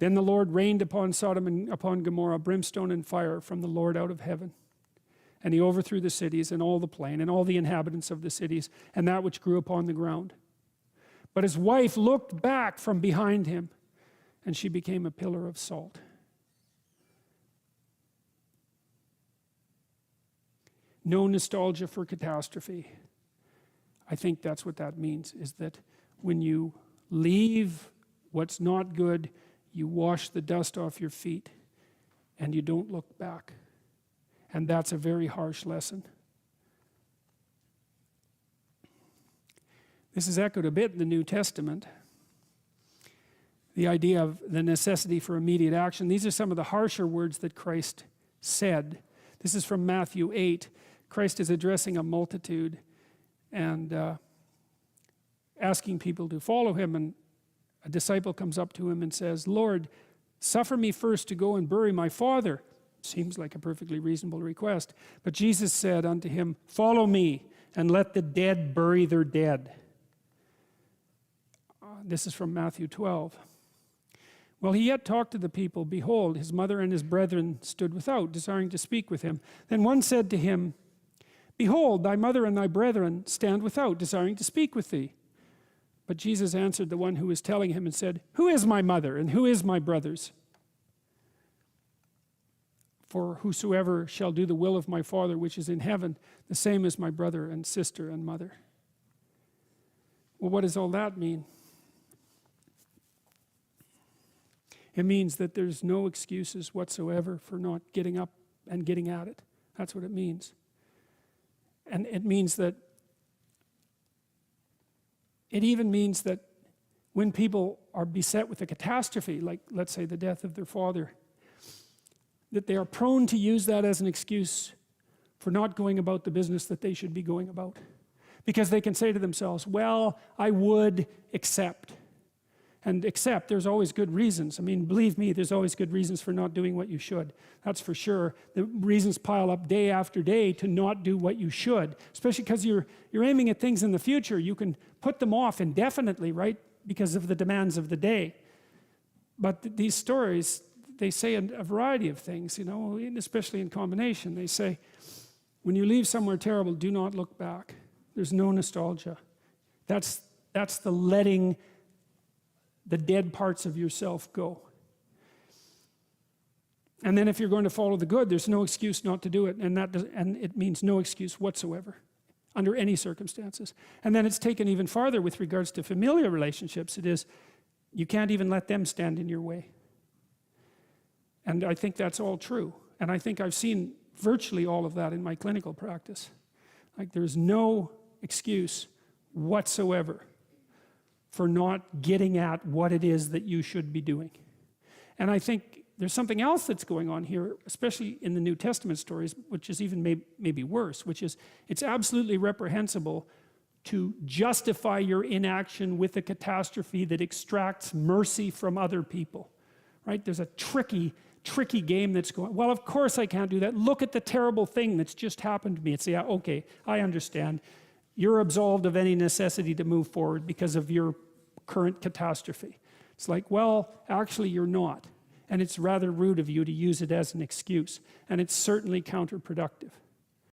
Then the Lord rained upon Sodom and upon Gomorrah brimstone and fire from the Lord out of heaven. And he overthrew the cities and all the plain and all the inhabitants of the cities and that which grew upon the ground. But his wife looked back from behind him, and she became a pillar of salt. No nostalgia for catastrophe. I think that's what that means, is that when you leave what's not good, you wash the dust off your feet and you don't look back. And that's a very harsh lesson. This is echoed a bit in the New Testament. The idea of the necessity for immediate action. These are some of the harsher words that Christ said. This is from Matthew 8. Christ is addressing a multitude and asking people to follow him, and a disciple comes up to him and says, "Lord, suffer me first to go and bury my father." Seems like a perfectly reasonable request. But Jesus said unto him, "Follow me, and let the dead bury their dead." This is from Matthew 12. While he yet talked to the people, behold, his mother and his brethren stood without, desiring to speak with him. Then one said to him, "Behold, thy mother and thy brethren stand without, desiring to speak with thee." But Jesus answered the one who was telling him and said, "Who is my mother and who is my brothers? For whosoever shall do the will of my Father which is in heaven, the same is my brother and sister and mother." Well, what does all that mean? It means that there's no excuses whatsoever for not getting up and getting at it. That's what it means. And it means that, it even means that when people are beset with a catastrophe, like let's say the death of their father, that they are prone to use that as an excuse for not going about the business that they should be going about. Because they can say to themselves, well, I would accept. And accept, there's always good reasons. I mean, believe me, there's always good reasons for not doing what you should. That's for sure. The reasons pile up day after day to not do what you should, especially because you're aiming at things in the future. You can put them off indefinitely, right? Because of the demands of the day. But these stories, they say a variety of things, you know, especially in combination. They say, when you leave somewhere terrible, do not look back. There's no nostalgia. That's the letting the dead parts of yourself go. And then if you're going to follow the good, there's no excuse not to do it, and it means no excuse whatsoever under any circumstances. And then it's taken even farther with regards to familial relationships. It is, you can't even let them stand in your way. And I think that's all true. And I think I've seen virtually all of that in my clinical practice. Like, there's no excuse whatsoever for not getting at what it is that you should be doing. And I think there's something else that's going on here, especially in the New Testament stories, which is even maybe worse, which is it's absolutely reprehensible to justify your inaction with a catastrophe that extracts mercy from other people, right? There's a tricky game that's going, well, of course I can't do that. Look at the terrible thing that's just happened to me. It's, yeah, okay, I understand. You're absolved of any necessity to move forward because of your current catastrophe. It's like, well, actually you're not. And it's rather rude of you to use it as an excuse. And it's certainly counterproductive.